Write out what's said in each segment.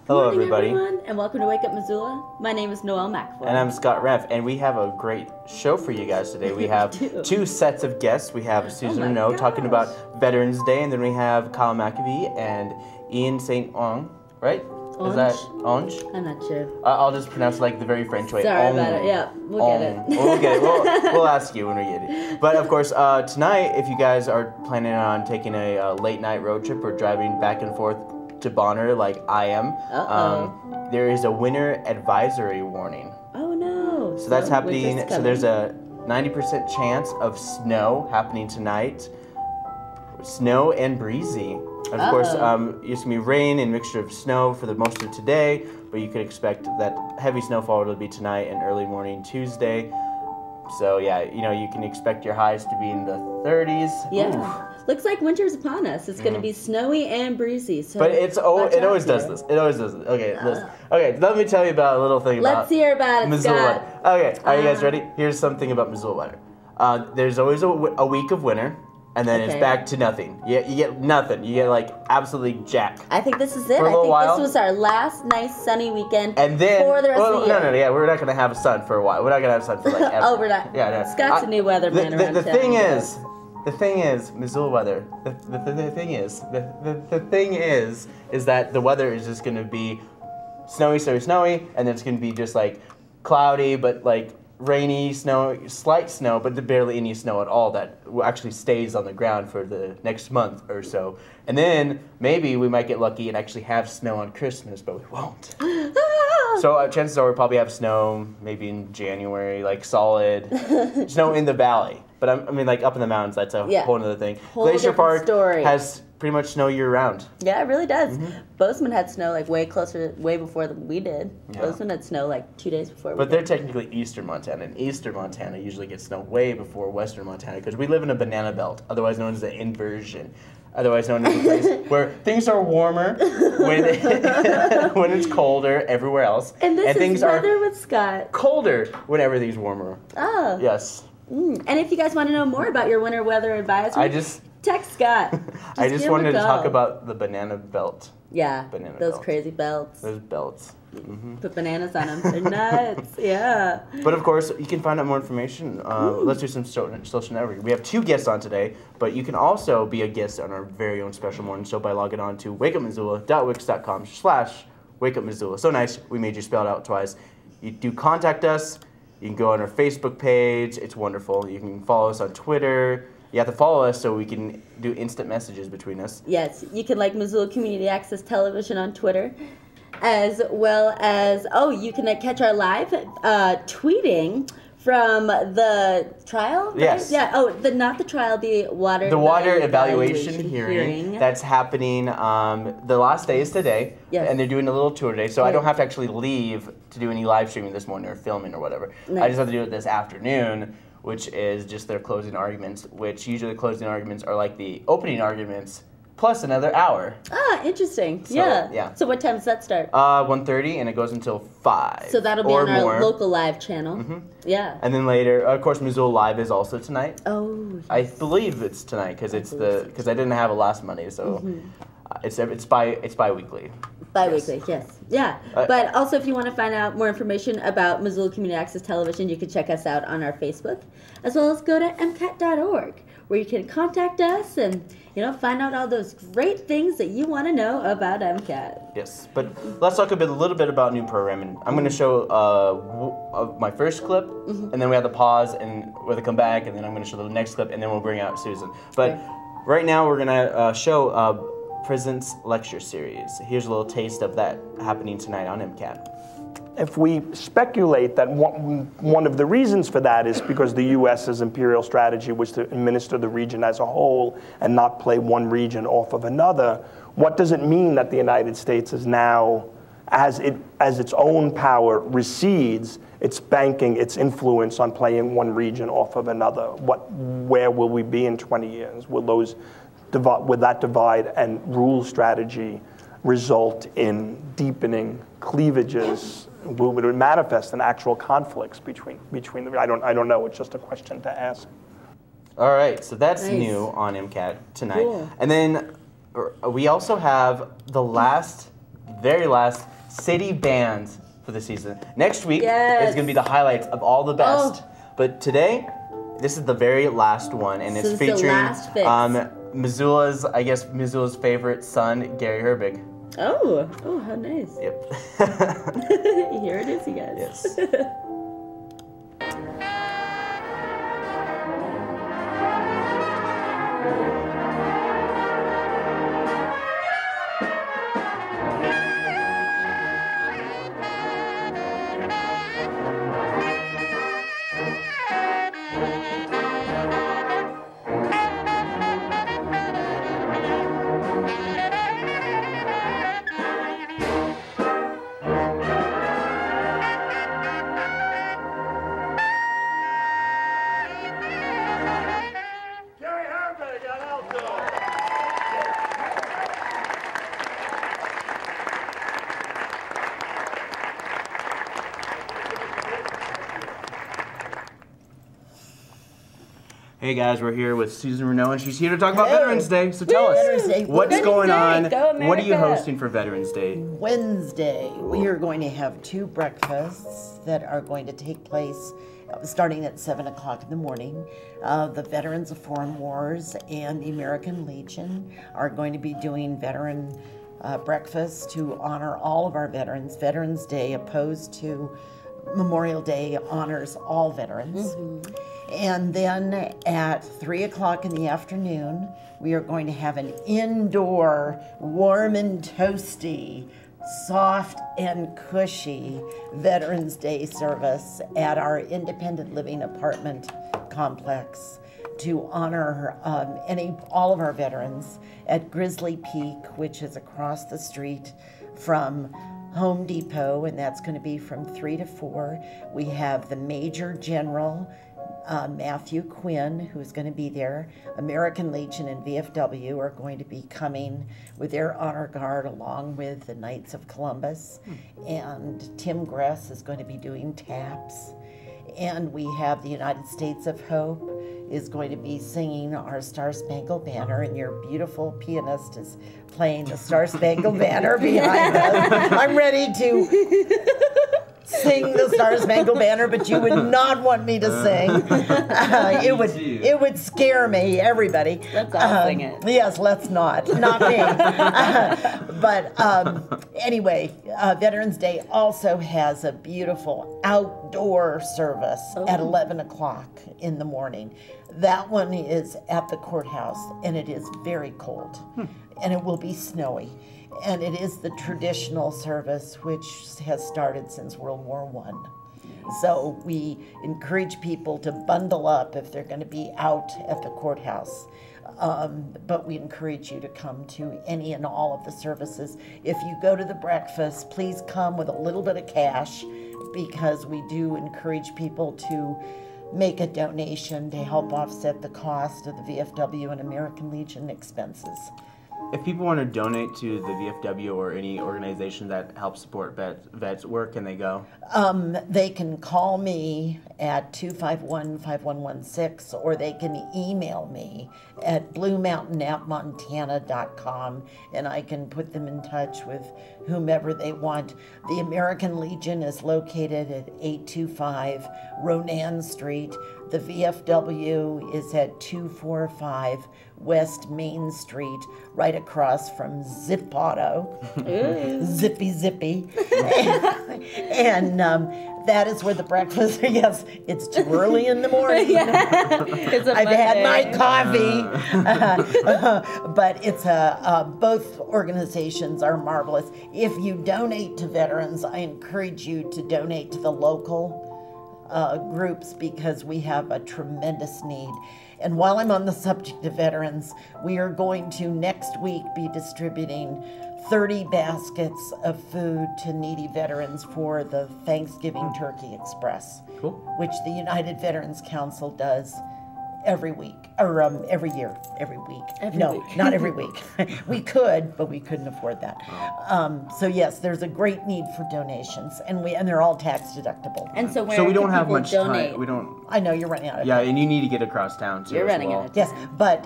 Hello, Good morning, everybody. everyone, and welcome to Wake Up Missoula. My name is Noelle McFly. And I'm Scott Reff, and we have a great show for you guys today. We have two sets of guests. We have Susan Reneau talking about Veterans Day, and then we have Kyle McAvee and Ian St. Ong, right? Onge? Is that Onge? I'm not sure. I'll just pronounce it like the very French way. Sorry about it. Yeah, we'll get it. We'll get it. We'll ask you when we get it. But of course, tonight, if you guys are planning on taking a late night road trip or driving back and forth to Bonner like I am, there is a winter advisory warning. Oh no! So that's happening. So there's a 90% chance of snow happening tonight. Snow and breezy. Of course, it's going to be rain and mixture of snow for the most of today, but you could expect that heavy snowfall will be tonight and early morning Tuesday. So yeah, you can expect your highs to be in the 30s. Yeah. Oof. Looks like winter's upon us. It's going to be snowy and breezy. So but it always does this. It always does it. Okay, okay. Let me tell you about a little thing about. Let's hear about it, Missoula. Scott. Okay, are you guys ready? Here's something about Missoula weather. There's always a week of winter, and then it's back to nothing. You get nothing. You get like absolutely jack. I think this is it. For a little while. This was our last nice sunny weekend. And then for the rest of the year. No, yeah, we're not gonna have sun for a while. We're not gonna have sun for like ever. Oh, we're not. Yeah, no. Scott's a new weatherman around the town. The thing is, Missoula weather. The thing is that the weather is just gonna be snowy, and then it's gonna be just like cloudy, but like rainy, slight snow, but barely any snow at all that actually stays on the ground for the next month or so. And then maybe we might get lucky and actually have snow on Christmas, but we won't. So chances are we'll probably have snow maybe in January, like solid snow in the valley. But I mean, like up in the mountains, that's a whole other thing. Glacier Park has pretty much snow year round. Yeah, it really does. Bozeman had snow like way before we did. Yeah. Bozeman had snow like 2 days before we But did. they're technically eastern Montana, and eastern Montana usually gets snow way before western Montana because we live in a banana belt, otherwise known as an inversion. Otherwise known as a place where things are warmer when when it's colder everywhere else. And this things is weather with Scott. Colder when everything's warmer. Oh. Yes. And if you guys want to know more about your winter weather advisory, text Scott. I just wanted to talk about the banana belt. Yeah, those belt. Crazy belts. Those belts. Put bananas on them. They're nuts. Yeah. But of course, you can find out more information. Let's do some social networking. We have 2 guests on today, but you can also be a guest on our very own special morning show by logging on to wakeupmissoula.wix.com/wakeupmissoula. So nice, we made you spell it out twice. You do contact us. You can go on our Facebook page. It's wonderful. You can follow us on Twitter. You have to follow us so we can do instant messages between us. Yes, you can like Missoula Community Access Television on Twitter, as well as, you can catch our live tweeting from the trial? Right? Yes. Yeah, not the trial, the water evaluation hearing that's happening. The last day is today, and they're doing a little tour today, so I don't have to actually leave to do any live streaming this morning or filming or whatever. Nice. I just have to do it this afternoon, which is just their closing arguments, which usually the closing arguments are like the opening arguments plus another hour. Ah, interesting. So, yeah. So what time does that start? 1:30, and it goes until 5. So that'll be on our local live channel. Yeah. And then later, of course, Missoula Live is also tonight. Oh. Yes. I believe it's tonight because I didn't have it last Monday, so it's bi-weekly. Bi-weekly, yes. Yeah. But also, if you want to find out more information about Missoula Community Access Television, you can check us out on our Facebook, as well as go to mcat.org, where you can contact us and find out all those great things that you want to know about MCAT. Yes, but let's talk a little bit about new programming. I'm going to show my first clip, and then we have to pause and we'll come back, and then I'm going to show the next clip, and then we'll bring out Susan. But right now we're going to show President's Lecture Series. Here's a little taste of that happening tonight on MCAT. If we speculate that one of the reasons for that is because the U.S.'s imperial strategy was to administer the region as a whole and not play one region off of another, what does it mean that the United States is now, as its own power recedes, it's banking its influence on playing one region off of another? Where will we be in 20 years? Will that divide and rule strategy result in deepening cleavages? Would it manifest in actual conflicts between the? I don't know. It's just a question to ask. All right, so that's new on MCAT tonight, and then we also have the very last city bands for the season. Next week Yes. is going to be the highlights of all the best. But today, this is the very last one, and it's This is the featuring last fix. Missoula's favorite son, Gary Herbig. Oh, how nice. Yep. Here it is, you guys. Yes. Hey guys, we're here with Susan Reneau, and she's here to talk about Veterans Day. So tell us, Veterans Day. what's Veterans going Day. on? Go What are you America. hosting for Veterans Day? Wednesday, we are going to have 2 breakfasts that are going to take place starting at 7 o'clock in the morning. The Veterans of Foreign Wars and the American Legion are going to be doing veteran breakfasts to honor all of our veterans. Veterans Day, opposed to Memorial Day, honors all veterans. And then at 3 o'clock in the afternoon, we are going to have an indoor, warm and toasty, soft and cushy Veterans Day service at our independent living apartment complex to honor all of our veterans at Grizzly Peak, which is across the street from Home Depot, and that's going to be from 3 to 4. We have the Major General Matthew Quinn, who's going to be there. American Legion and VFW are going to be coming with their honor guard along with the Knights of Columbus. And Tim Gress is going to be doing taps. And we have the United States of Hope is going to be singing our Star Spangled Banner, and your beautiful pianist is playing the Star Spangled Banner behind us. I'm ready to sing the Star Spangled Banner, but you would not want me to sing. It would scare me, everybody. Let's all sing it. Yes, let's not me. But anyway, Veterans Day also has a beautiful outdoor service at 11 o'clock in the morning. That one is at the courthouse, and it is very cold, and it will be snowy. And it is the traditional service which has started since World War I. So we encourage people to bundle up if they're going to be out at the courthouse. But we encourage you to come to any and all of the services. If you go to the breakfast, please come with a little bit of cash, because we do encourage people to make a donation to help offset the cost of the VFW and American Legion expenses. If people want to donate to the VFW or any organization that helps support vets, where can they go? They can call me at 251-5116, or they can email me at bluemountainappmontana.com, and I can put them in touch with whomever they want. The American Legion is located at 825 Ronan Street. The VFW is at 245 West Main Street, right across from Zip Auto. Zippy. And that is where the breakfast, yes, it's too early in the morning. It's I've had my coffee. But it's both organizations are marvelous. If you donate to veterans, I encourage you to donate to the local groups, because we have a tremendous need. And while I'm on the subject of veterans, we are going to next week be distributing 30 baskets of food to needy veterans for the Thanksgiving Turkey Express, which the United Veterans Council does every week, or every year, every week. Not every week. We could, but we couldn't afford that. So yes, there's a great need for donations, and they're all tax deductible. And so So we don't can have people much donate? time. We don't. I know you're running out of Yeah, time. and you need to get across town too. You're as running well. out of Yes, but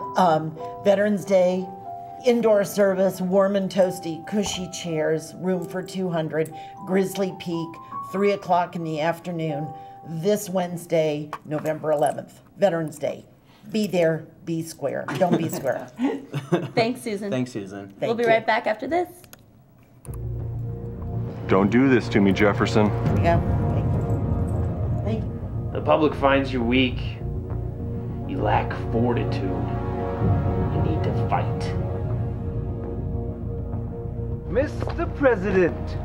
Veterans Day Indoor service, warm and toasty, cushy chairs, room for 200, Grizzly Peak, 3 o'clock in the afternoon, this Wednesday, November 11th, Veterans Day. Be there, be square. Don't be square. Thanks, Susan. Thanks, Susan. We'll be right back after this. Don't do this to me, Jefferson. Yeah. Thank you. The public finds you weak. You lack fortitude. You need to fight. Mr. President,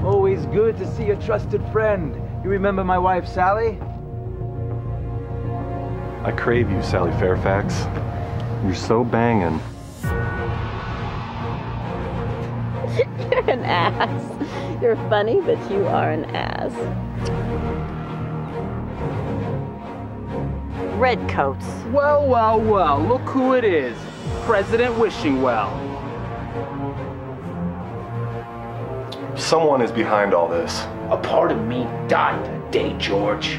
always good to see a trusted friend. You remember my wife, Sally? I crave you, Sally Fairfax. You're so bangin'. You're an ass. You're funny, but you are an ass. Redcoats. Well, well, well, look who it is. President Wishingwell. Someone is behind all this. A part of me died that day, George.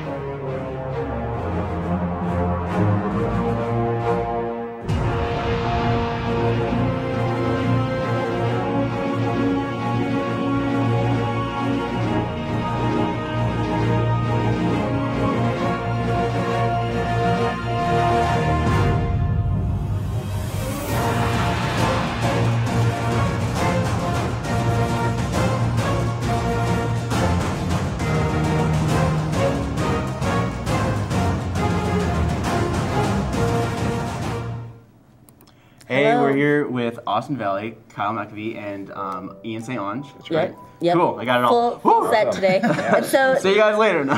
Hey, we're here with Austin Valley, Kyle McAvee, and Ian St. Ange. That's right. Yep. Cool, I got it all. Full set today. And so See you guys later. No.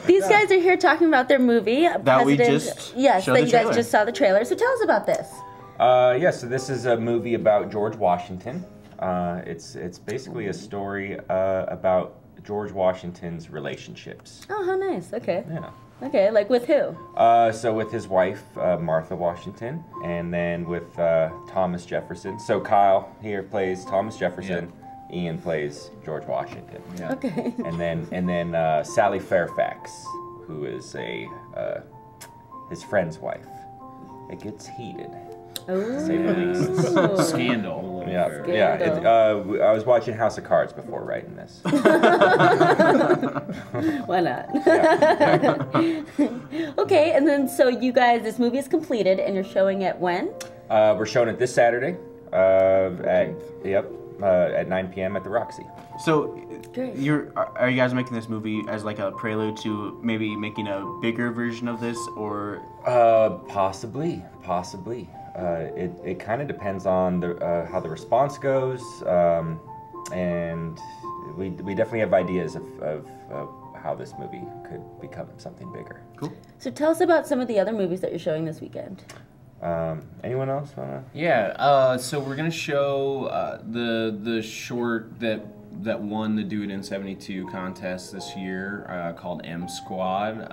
these guys are here talking about their movie. That we just Yes, showed that the you guys trailer. just saw the trailer. So tell us about this. Yeah, so this is a movie about George Washington. It's basically a story about George Washington's relationships. Oh, how nice. Okay. Yeah. Okay, like with who? So with his wife, Martha Washington, and then with Thomas Jefferson. So Kyle here plays Thomas Jefferson. Ian plays George Washington. Yeah. Okay. And then Sally Fairfax, who is his friend's wife. It gets heated. To say the least. Scandal. Yeah, yeah. I was watching House of Cards before writing this. Why not? Okay, and then so you guys, this movie is completed, and you're showing it when? We're showing it this Saturday at 9 p.m. at the Roxy. So, Great. are you guys making this movie as like a prelude to maybe making a bigger version of this, or? Possibly. It kind of depends on how the response goes, and we definitely have ideas of how this movie could become something bigger. Cool. So tell us about some of the other movies that you're showing this weekend. Anyone else wanna? Yeah. So we're gonna show the short that won the Do It in 72 contest this year, called M Squad.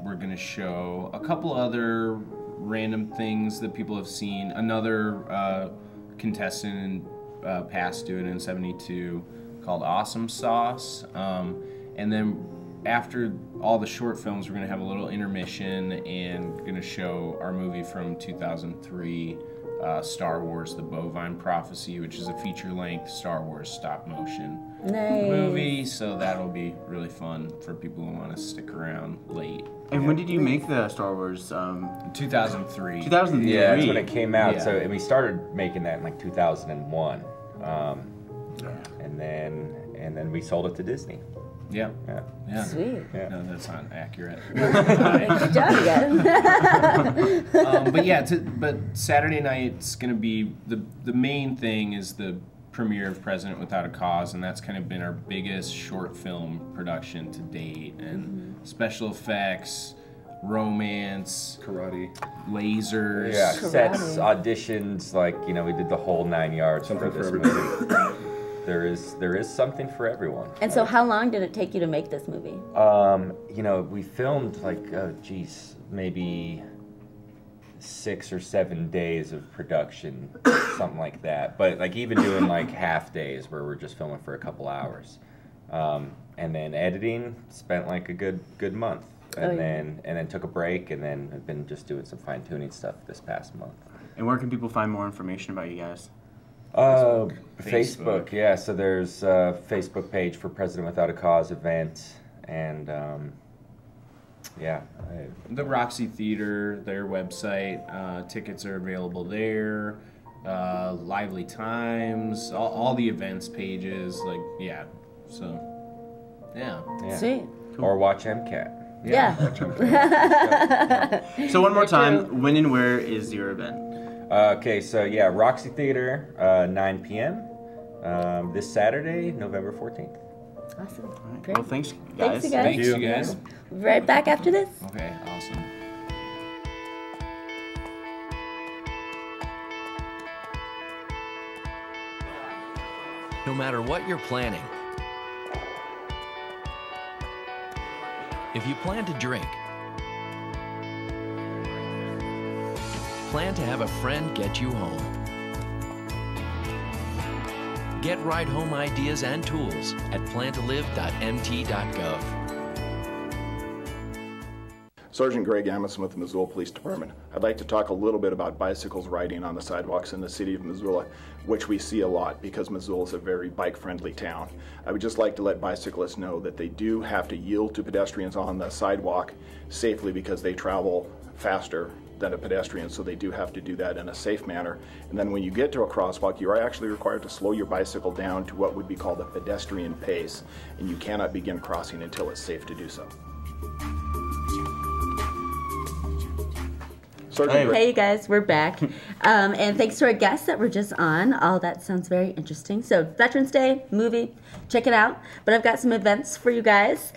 We're gonna show a couple other random things that people have seen. Another contestant in past Do It in 72 called Awesome Sauce. And then after all the short films, we're going to have a little intermission and going to show our movie from 2003, Star Wars: The Bovine Prophecy, which is a feature-length Star Wars stop-motion movie. So that'll be really fun for people who want to stick around late. And when did you make the Star Wars? 2003. 2003. Yeah, that's when it came out. Yeah. So and we started making that in like 2001, and then we sold it to Disney. Yeah. Yeah. Sweet. Yeah. No, that's not accurate. Good job, you guys. But yeah, but Saturday night's gonna be the main thing is the premiere of President Without a Cause, and that's kind of been our biggest short film production to date. And special effects, romance, karate, lasers, Yeah, Karate. sets, auditions, we did the whole 9 yards for this movie. There is something for everyone. And so how long did it take you to make this movie? We filmed maybe 6 or 7 days of production, something like that. But even doing half days where we're just filming for a couple hours, and then editing spent a good month, and then took a break, and then have been just doing some fine tuning stuff this past month. And where can people find more information about you guys? Facebook, yeah. So there's a Facebook page for President Without a Cause event, and the Roxy Theater, their website, tickets are available there. Lively Times, all the events pages, so Sweet. Cool. Or watch MCAT. Yeah. So one more time, when and where is your event? Okay, so Roxy Theater, 9 p.m. This Saturday, November 14th. Awesome. Right. Great. Well, thanks, guys. Thanks, you guys. Thanks, you guys. Right back after this. Okay, awesome. No matter what you're planning, if you plan to drink, plan to have a friend get you home. Get ride home ideas and tools at plantolive.mt.gov. Sergeant Greg Amison with the Missoula Police Department. I'd like to talk a little bit about bicycles riding on the sidewalks in the city of Missoula, which we see a lot because Missoula is a very bike-friendly town. I would just like to let bicyclists know that they do have to yield to pedestrians on the sidewalk safely because they travel faster than a pedestrian, so they do have to do that in a safe manner. And then when you get to a crosswalk, you are actually required to slow your bicycle down to what would be called a pedestrian pace, and you cannot begin crossing until it's safe to do so. Hey you guys, we're back. And thanks to our guests that were just on. All that sounds very interesting. So Veterans Day, movie, check it out. But I've got some events for you guys.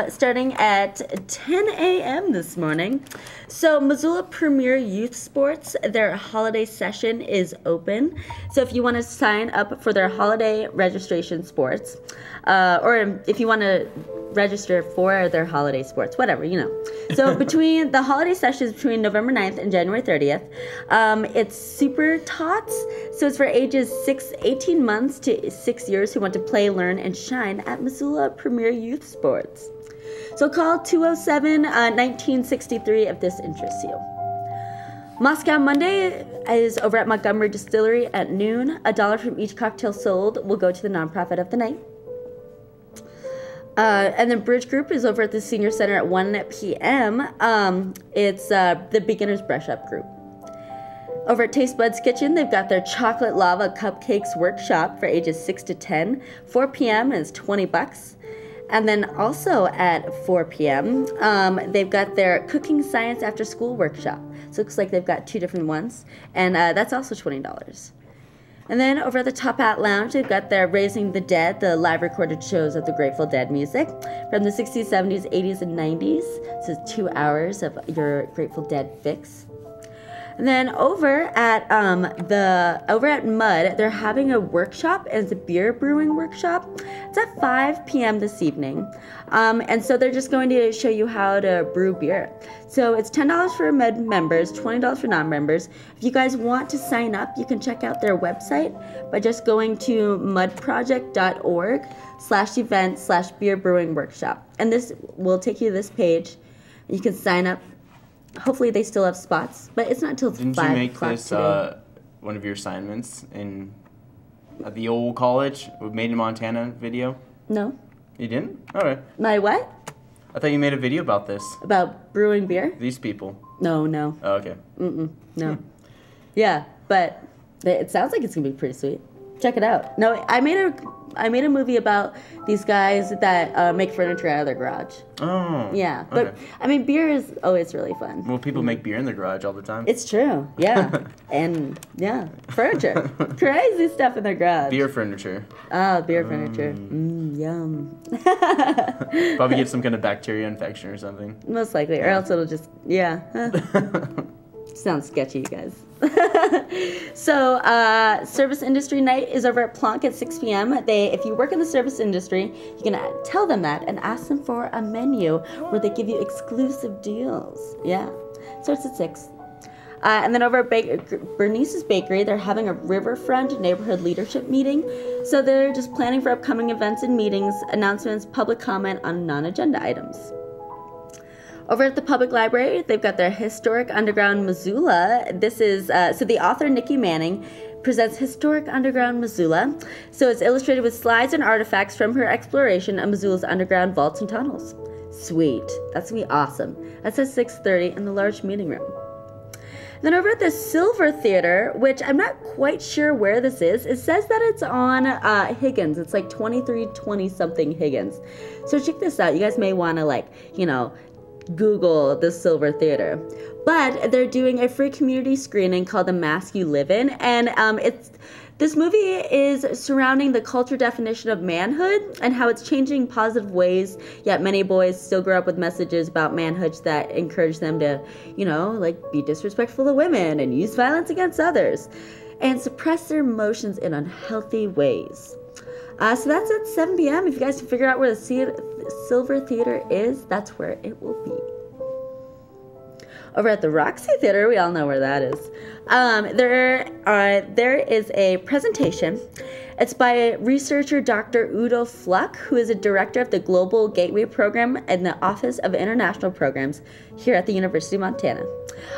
Starting at 10 a.m. this morning. So Missoula Premier Youth Sports, their holiday session is open. So if you want to sign up for their holiday registration sports, or if you want to register for their holiday sports, whatever, you know. So between the holiday sessions between November 9th and January 30th, it's Super Tots. So it's for ages 18 months to 6 years who want to play, learn, and shine at Missoula Premier Youth Sports. So call 207-1963 if this interests you. Moscow Monday is over at Montgomery Distillery at noon. $1 from each cocktail sold will go to the nonprofit of the night. And then Bridge Group is over at the Senior Center at 1 p.m. It's the Beginner's Brush Up group. Over at Taste Buds Kitchen, they've got their Chocolate Lava Cupcakes Workshop for ages 6 to 10. 4 p.m. is $20. And then also at 4 p.m., they've got their Cooking Science After School Workshop. So it looks like they've got two different ones. And that's also $20. And then over at the Top Hat Lounge, they've got their Raising the Dead, the live recorded shows of the Grateful Dead music from the 60s, 70s, 80s, and 90s. So it's 2 hours of your Grateful Dead fix. And then over at Mud, they're having a workshop, and it's a beer brewing workshop. It's at 5 p.m. this evening. And so they're just going to show you how to brew beer. So it's $10 for Mud members, $20 for non-members. If you guys want to sign up, you can check out their website by just going to mudproject.org/event/beer brewing workshop. And this will take you to this page. You can sign up. Hopefully they still have spots, but it's not until 5 o'clock. Didn't you make this one of your assignments at the old college, Made in Montana video? No. You didn't? All right. My what? I thought you made a video about this. About brewing beer? These people. No. Oh, okay. No. Yeah, but it sounds like it's gonna be pretty sweet. Check it out. No, I made a movie about these guys that make furniture out of their garage. Oh. Yeah, but okay. I mean, beer is always really fun. Well, people make beer in their garage all the time. It's true. Yeah, and furniture, crazy stuff in their garage. Beer furniture. Oh, beer furniture. Yum. Probably get some kind of bacteria infection or something. Most likely, or else it'll just Sounds sketchy, you guys. So, service industry night is over at Plonk at 6 p.m. If you work in the service industry, you can tell them that and ask them for a menu where they give you exclusive deals. Yeah, starts at 6. And then over at Bernice's Bakery, they're having a Riverfront neighborhood leadership meeting. So they're just planning for upcoming events and meetings, announcements, public comment on non-agenda items. Over at the public library, they've got their Historic Underground Missoula. This is, so the author, Nikki Manning, presents Historic Underground Missoula. So it's illustrated with slides and artifacts from her exploration of Missoula's underground vaults and tunnels. Sweet. That's going to be awesome. That's at 6:30 in the large meeting room. Then over at the Silver Theater, which I'm not quite sure where this is, it says that it's on Higgins. It's like 2320-something Higgins. So check this out. You guys may want to, like, you know, Google the Silver Theater. But they're doing a free community screening called The Mask You Live In, and this movie is surrounding the culture definition of manhood and how it's changing positive ways, yet many boys still grow up with messages about manhood that encourage them to, you know, like be disrespectful to women and use violence against others and suppress their emotions in unhealthy ways. So that's at 7 p.m. If you guys can figure out where the Silver Theater is, that's where it will be. Over at the Roxy Theater, we all know where that is. There is a presentation. It's by researcher Dr. Udo Fluck, who is a director of the Global Gateway Program in the Office of International Programs here at the University of Montana.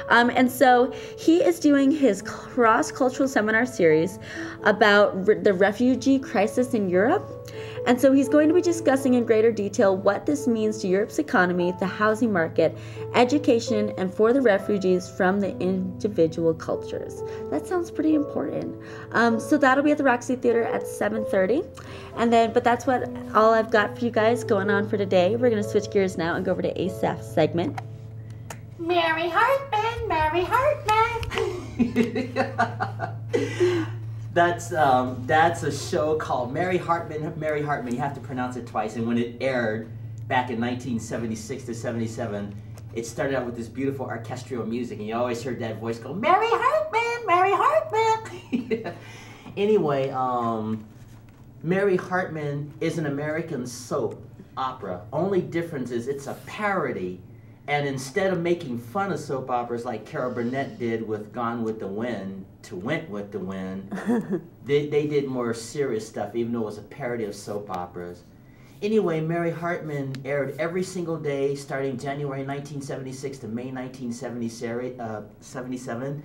And so he is doing his cross-cultural seminar series about the refugee crisis in Europe. And so he's going to be discussing in greater detail what this means to Europe's economy, the housing market, education, and for the refugees from the individual cultures. That sounds pretty important. So that'll be at the Roxy Theater at 7:30. And then, but that's all I've got for you guys going on for today. We're going to switch gears now and go over to Asaph's segment. Mary Hartman, Mary Hartman. That's a show called Mary Hartman. Mary Hartman. You have to pronounce it twice. And when it aired back in 1976 to 77, it started out with this beautiful orchestral music, and you always heard that voice go, "Mary Hartman, Mary Hartman." Anyway, Mary Hartman is an American soap opera. Only difference is it's a parody. And instead of making fun of soap operas like Carol Burnett did with Gone with the Wind to Went with the Wind, they did more serious stuff, even though it was a parody of soap operas. Anyway, Mary Hartman aired every single day starting January 1976 to May 1977.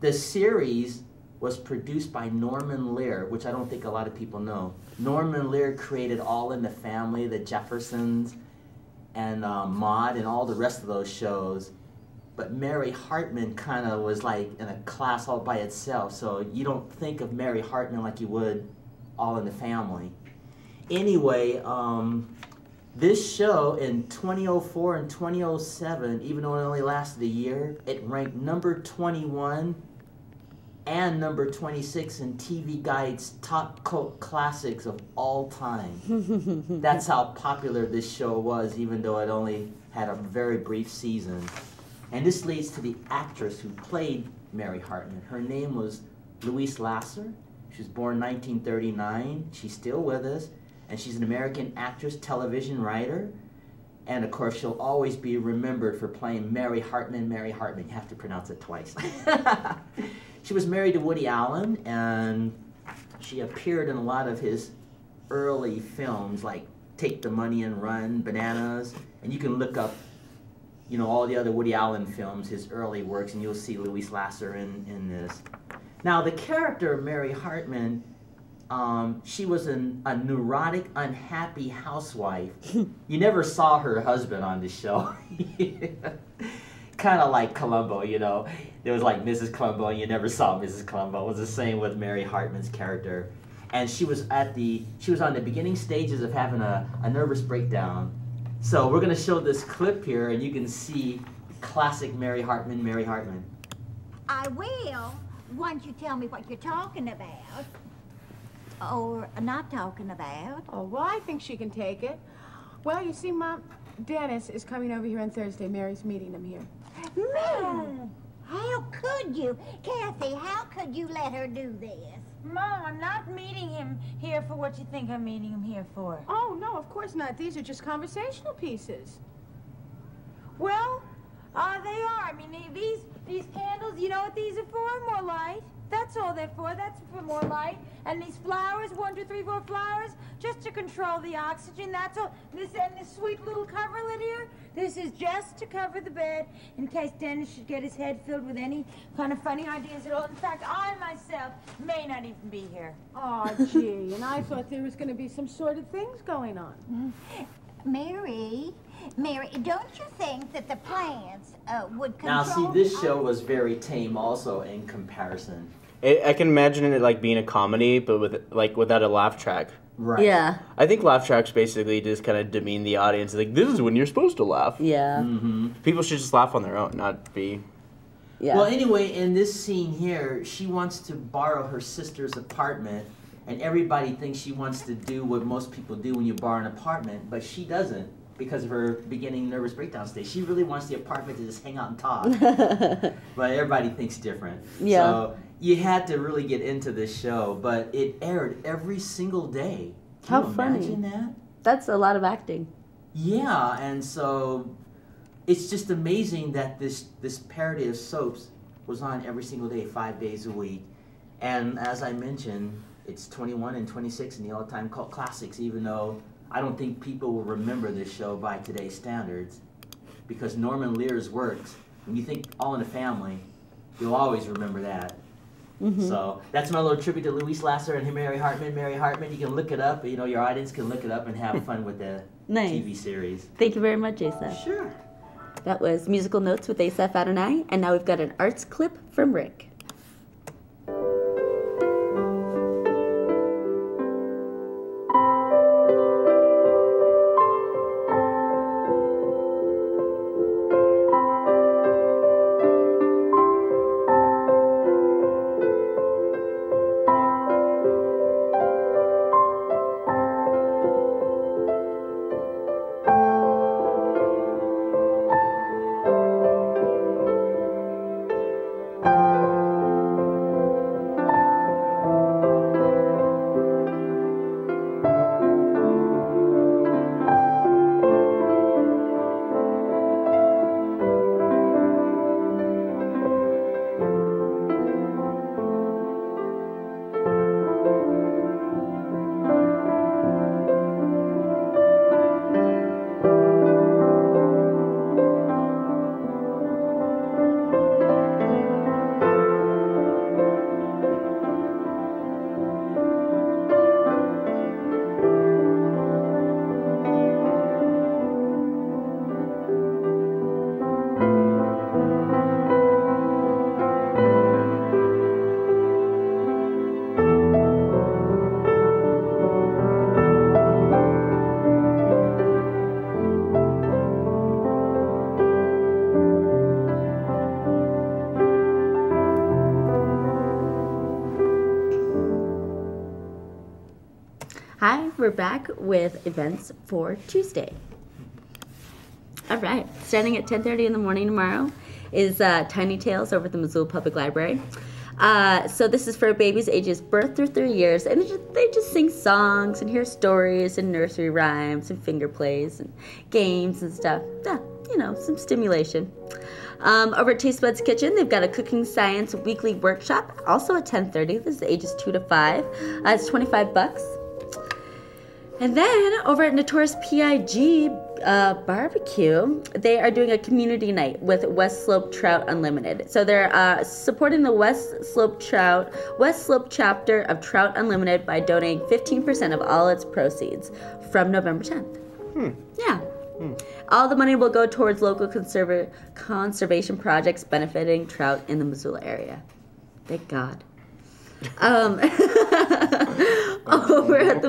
The series was produced by Norman Lear, which I don't think a lot of people know. Norman Lear created All in the Family, The Jeffersons, and Maude and all the rest of those shows. But Mary Hartman kind of was like in a class all by itself, so you don't think of Mary Hartman like you would All in the Family. Anyway, this show in 2004 and 2007, even though it only lasted a year, it ranked number 21 and number 26 in TV Guide's top cult classics of all time. That's how popular this show was, even though it only had a very brief season. And this leads to the actress who played Mary Hartman. Her name was Louise Lasser. She was born 1939. She's still with us, and she's an American actress, television writer, and of course she'll always be remembered for playing Mary Hartman, Mary Hartman. You have to pronounce it twice. She was married to Woody Allen, and she appeared in a lot of his early films, like Take the Money and Run, Bananas, and you can look up, you know, all the other Woody Allen films, his early works, and you'll see Louise Lasser in this. Now, the character of Mary Hartman, she was a neurotic, unhappy housewife. You never saw her husband on the show. Kind of like Columbo, you know. There was like Mrs. Columbo, and you never saw Mrs. Columbo. It was the same with Mary Hartman's character. And she was on the beginning stages of having a nervous breakdown. So we're going to show this clip here, and you can see classic Mary Hartman, Mary Hartman. I will, once you tell me what you're talking about. Or not talking about. Oh, well, I think she can take it. Well, you see, Mom, Dennis is coming over here on Thursday. Mary's meeting him here. Mom, how could you? Kathy, how could you let her do this? Mom, I'm not meeting him here for what you think I'm meeting him here for. Oh, no, of course not. These are just conversational pieces. Well, they are. I mean, these candles, you know what these are for? More light. That's all they're for. That's for more light. And these flowers, 1, 2, 3, 4 flowers, just to control the oxygen. That's all. This sweet little coverlet here, this is just to cover the bed in case Dennis should get his head filled with any kind of funny ideas at all. In fact, I myself may not even be here. Oh, gee, and I thought there was going to be some sordid things going on. Mary, don't you think that the plants would control... Now, see, this show was very tame also in comparison. I can imagine it like being a comedy, but without a laugh track. Right. Yeah. I think laugh tracks basically just kind of demean the audience. Like, this is when you're supposed to laugh. Yeah. Mm-hmm. People should just laugh on their own, not be... Yeah. Well, anyway, in this scene here, she wants to borrow her sister's apartment, and everybody thinks she wants to do what most people do when you borrow an apartment, but she doesn't because of her beginning nervous breakdown stage. She really wants the apartment to just hang out and talk, but everybody thinks different. Yeah. So you had to really get into this show, but it aired every single day. Can How you funny. imagine that? That's a lot of acting. Yeah, and so it's just amazing that this parody of soaps was on every single day, 5 days a week. And as I mentioned, it's 21 and 26 in the all-time cult classics, even though I don't think people will remember this show by today's standards, because Norman Lear's works, when you think All in the Family, you'll always remember that. Mm-hmm. So that's my little tribute to Louise Lasser and Mary Hartman. Mary Hartman, you can look it up. You know, your audience can look it up and have fun with the Nice. TV series. Thank you very much, Asaph. Sure. That was Musical Notes with Asaph Adonai, and now we've got an arts clip from Rick. Hi, we're back with events for Tuesday. All right, starting at 10:30 in the morning tomorrow is Tiny Tales over at the Missoula Public Library. So this is for babies ages birth through 3 years, and they just sing songs and hear stories and nursery rhymes and finger plays and games and stuff. Yeah, you know, some stimulation. Over at Taste Buds Kitchen, they've got a cooking science weekly workshop, also at 10:30. This is ages 2 to 5. It's $25. And then over at Notorious PIG Barbecue, they are doing a community night with West Slope Trout Unlimited. So they're supporting the West Slope chapter of Trout Unlimited by donating 15% of all its proceeds from November 10th. Yeah. All the money will go towards local conservation projects benefiting trout in the Missoula area. Thank God. Over at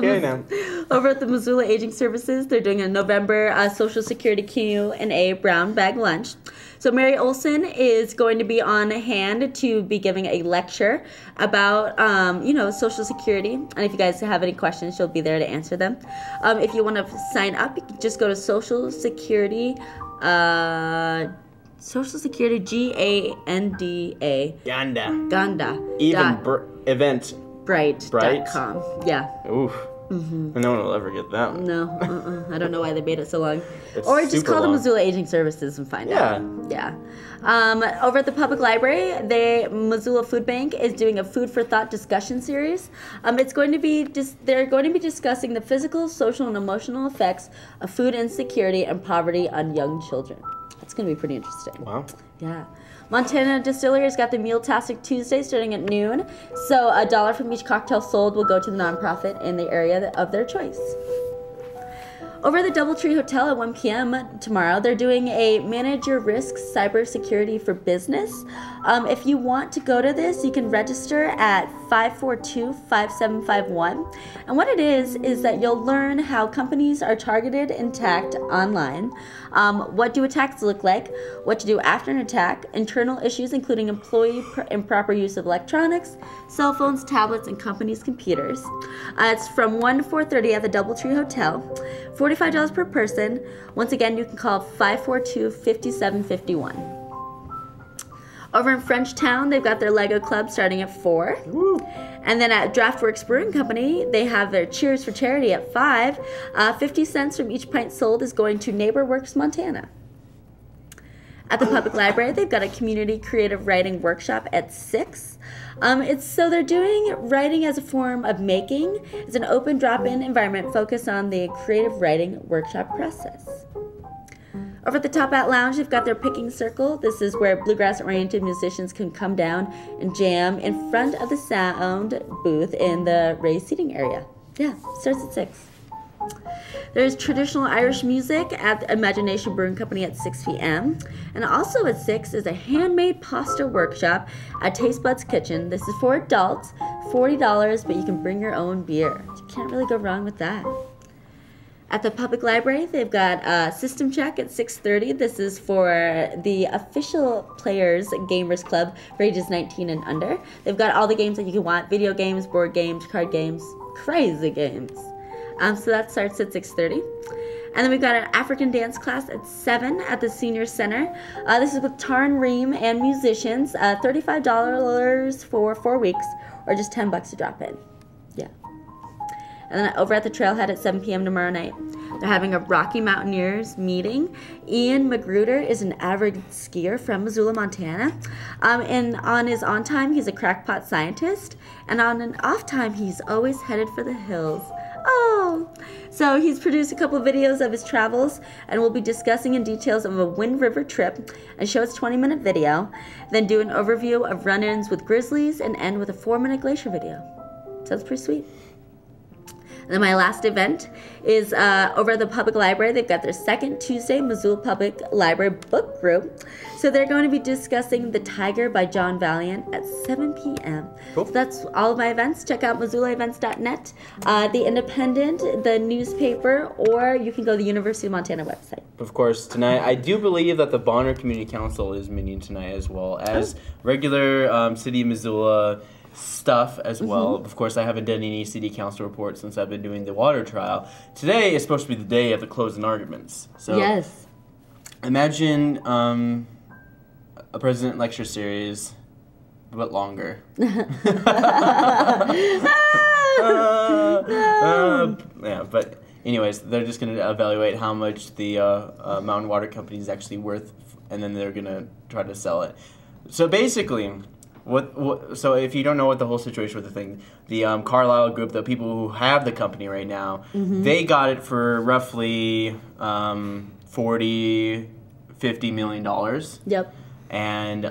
the Missoula Aging Services, they're doing a November Social Security Q&A brown bag lunch. So Mary Olson is going to be on hand to be giving a lecture about, Social Security. And if you guys have any questions, she'll be there to answer them. If you want to sign up, you can just go to Social Security, Ganda. Ganda. Eventbrite.com. Yeah. And no one will ever get that one. No, I don't know why they made it so long. It's Or just super call the long. Missoula Aging Services and find out. Yeah. Over at the public library, the Missoula Food Bank is doing a Food for Thought discussion series. It's going to be they're going to be discussing the physical, social, and emotional effects of food insecurity and poverty on young children. That's going to be pretty interesting. Wow. Yeah. Montana Distillery's got the Meal-tastic Tuesday starting at noon. So $1 from each cocktail sold will go to the nonprofit in the area of their choice. Over at the Doubletree Hotel at 1 p.m. tomorrow, they're doing a Manage Your Risks Cybersecurity for Business. If you want to go to this, you can register at 542-5751. And what it is that you'll learn how companies are targeted and attacked online. What do attacks look like? What to do after an attack? Internal issues, including employee improper use of electronics, cell phones, tablets, and companies' computers. It's from 1 to 4:30 at the Doubletree Hotel. $45 per person. Once again, you can call 542-5751. Over in Frenchtown, they've got their Lego Club starting at 4. Woo. And then at Draftworks Brewing Company, they have their Cheers for Charity at 5. 50 cents from each pint sold is going to NeighborWorks Montana. At the public library, they've got a community creative writing workshop at 6. So they're doing writing as a form of making. It's an open drop-in environment focused on the creative writing workshop process. Over at the Top Hat Lounge, they've got their picking circle. This is where bluegrass-oriented musicians can come down and jam in front of the sound booth in the raised seating area. Yeah, starts at 6. There's traditional Irish music at Imagination Brewing Company at 6 p.m. And also at 6 is a handmade pasta workshop at Taste Buds Kitchen. This is for adults, $40, but you can bring your own beer. You can't really go wrong with that. At the public library, they've got System Check at 6:30. This is for the official Players Gamers Club for ages 19 and under. They've got all the games that you can want: video games, board games, card games, crazy games. So that starts at 6:30. And then we've got an African dance class at 7 at the Senior Center. This is with Tarn Ream and musicians. $35 for 4 weeks, or just $10 to drop in. Yeah. And then over at the Trailhead at 7 p.m. tomorrow night, they're having a Rocky Mountaineers meeting. Ian Magruder is an avid skier from Missoula, Montana. And on his on time, he's a crackpot scientist. And on an off time, he's always headed for the hills. Oh! So he's produced a couple of videos of his travels, and we'll be discussing in details of a Wind River trip and show its 20-minute video, then do an overview of run-ins with grizzlies, and end with a 4-minute glacier video. Sounds pretty sweet. And then my last event is over at the public library. They've got their second Tuesday Missoula Public Library book group. So they're going to be discussing The Tiger by John Valiant at 7 p.m. Cool. So that's all of my events. Check out MissoulaEvents.net, The Independent, the newspaper, or you can go to the University of Montana website. Of course, tonight, I do believe that the Bonner Community Council is meeting tonight as well as regular City of Missoula stuff as well. Of course, I haven't done any city council reports since I've been doing the water trial. Today is supposed to be the day of the closing arguments. So yes. Imagine a president lecture series, but longer. Yeah, but anyways, they're just going to evaluate how much the Mountain Water Company is actually worth, and then they're going to try to sell it. So basically, so if you don't know what the whole situation with the thing, the Carlisle Group, the people who have the company right now, they got it for roughly $40-50 million. Yep. And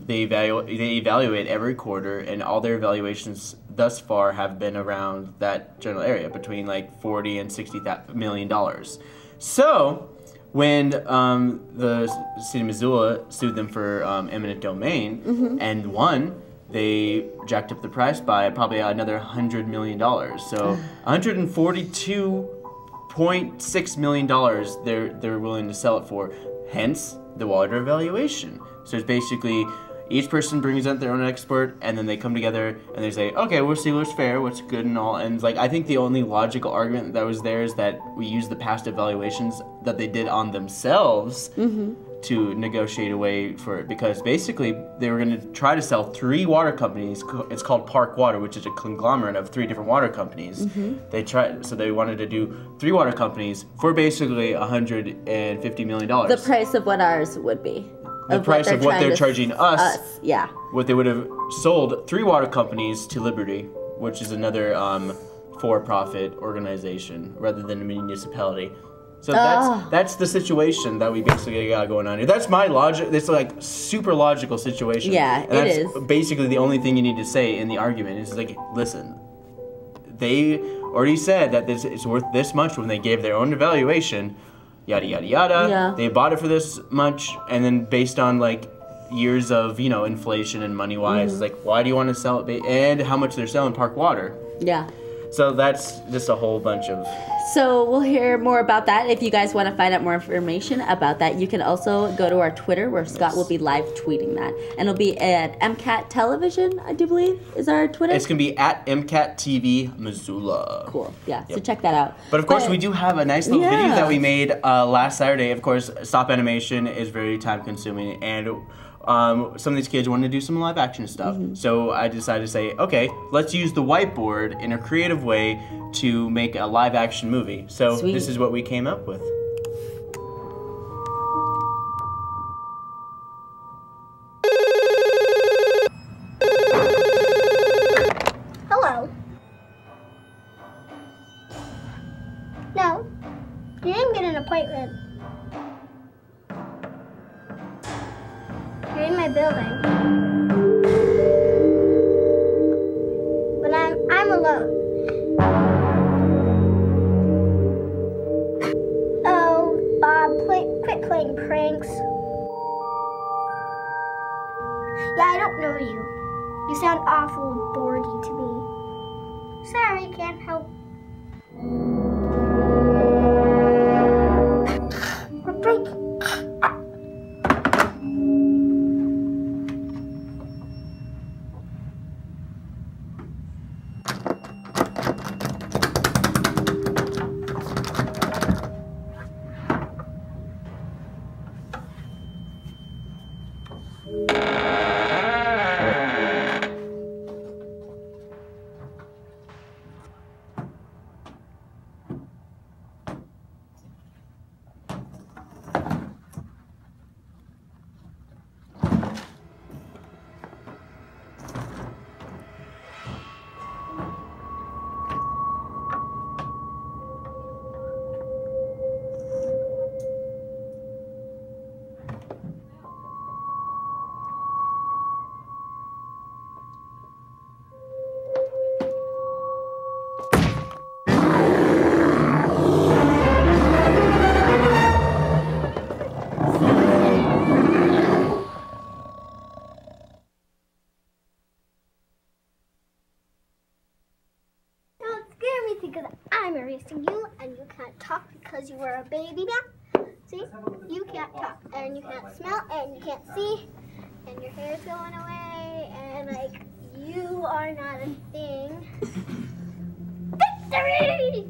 they evaluate every quarter, and all their evaluations thus far have been around that general area, between like $40 and $60 million. So when the city of Missoula sued them for eminent domain and won, they jacked up the price by probably another $100 million. So $142.6 million they're willing to sell it for. Hence the water evaluation. So it's basically each person brings out their own expert, and then they come together and they say, okay, we'll see what's fair, what's good and all. And like, I think the only logical argument that was there is that we use the past evaluations that they did on themselves to negotiate a way for it, because basically they were going to try to sell 3 water companies. It's called Park Water, which is a conglomerate of 3 different water companies. They wanted to do 3 water companies for basically $150 million. The price of what ours would be. The price of what they're charging us. Yeah. What they would have sold 3 water companies to Liberty, which is another for-profit organization rather than a municipality. So that's the situation that we basically got going on here. That's my logic. It's like super logical situation. Yeah, and that's basically the only thing you need to say in the argument. Is like, listen, they already said that it's worth this much when they gave their own evaluation. Yada yada yada. Yeah. They bought it for this much, and then based on like years of inflation and money wise, it's like, why do you want to sell it? And how much they're selling Park Water. Yeah. So that's just a whole bunch of... So we'll hear more about that. If you guys want to find out more information about that, you can also go to our Twitter, where Scott will be live tweeting that. And it'll be at MCAT Television, I do believe, is our Twitter. It's going to be at MCAT TV Missoula. Cool, yeah, so check that out. But of course, we do have a nice little video that we made last Saturday. Of course, stop animation is very time consuming, and some of these kids wanted to do some live action stuff. So I decided to say, okay, let's use the whiteboard in a creative way to make a live action movie. So this is what we came up with. Hello. No, you didn't get an appointment. You're in my building. But I'm alone. Oh, quit playing pranks. Yeah, I don't know you. You sound awful boardy to me. Sorry, can't help. We're breaking. You were a baby now. See? You can't talk, and you can't smell, and you can't see, and your hair's going away, and like, you are not a thing. Victory!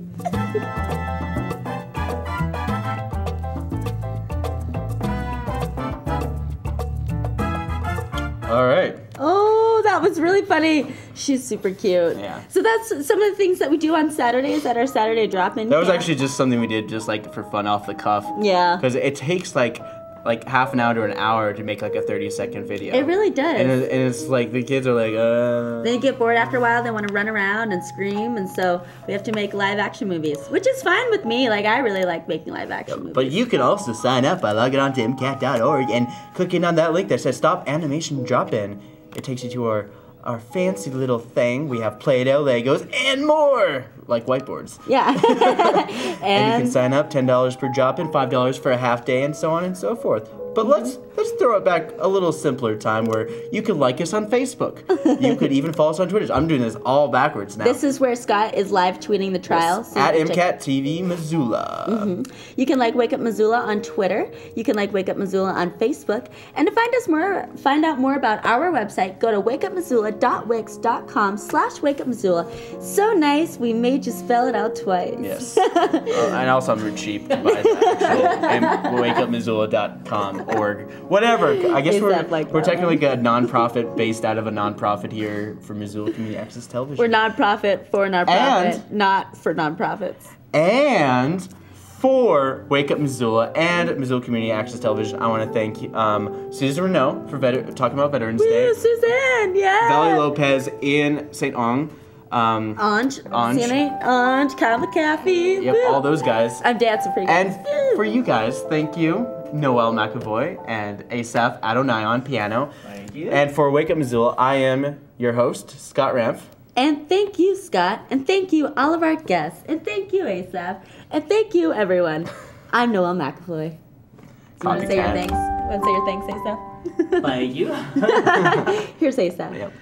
All right. Oh, that was really funny. She's super cute. Yeah. So that's some of the things that we do on Saturdays at our Saturday drop-in. That was actually just something we did just like for fun off the cuff. Yeah. Because it takes like half an hour to an hour to make like a 30-second video. It really does. And it's like the kids are like, They get bored after a while. They want to run around and scream, and so we have to make live action movies, which is fine with me. Like, I really like making live action movies. But you can also sign up by logging on to MCAT.org and clicking on that link that says Stop Animation Drop-In. It takes you to our fancy little thing. We have Play-Doh, Legos, and more! Like whiteboards. Yeah. and you can sign up, $10 per drop-in, $5 for a half day, and so on and so forth. But let's throw it back a little simpler time where you could like us on Facebook. You could even follow us on Twitter. I'm doing this all backwards now. This is where Scott is live tweeting the trial. Yes. At MCAT TV Missoula. You can like Wake Up Missoula on Twitter. You can like Wake Up Missoula on Facebook. And to find out more about our website, go to wakeupmissoula.wix.com/wakeupmissoula. So nice, we made you spell it out twice. Yes. And also I'm cheap to buy the actual wakeupmissoula.com. org. Whatever. I guess we're technically a nonprofit based out of a nonprofit here for Missoula Community Access Television. We're nonprofit for nonprofit, not for nonprofits. And for Wake Up Missoula and Missoula Community Access Television, I want to thank Susan Reneau for talking about Veterans Day. Woo, Suzanne, yeah. Valerie Lopez in St. Ong. Ange, Kyle McCaffey. Yep, all those guys. I'm dancing for you guys. And for you guys, thank you, Noelle McAvoy and Asaph Adonai on piano. Thank you. And for Wake Up Missoula, I am your host, Scott Ramph. And thank you, Scott. And thank you, all of our guests. And thank you, Asaph. And thank you, everyone. I'm Noelle McAvoy. You want to say your thanks? Want to say your thanks, Asaph? Thank you. Here's Asaph. Yep.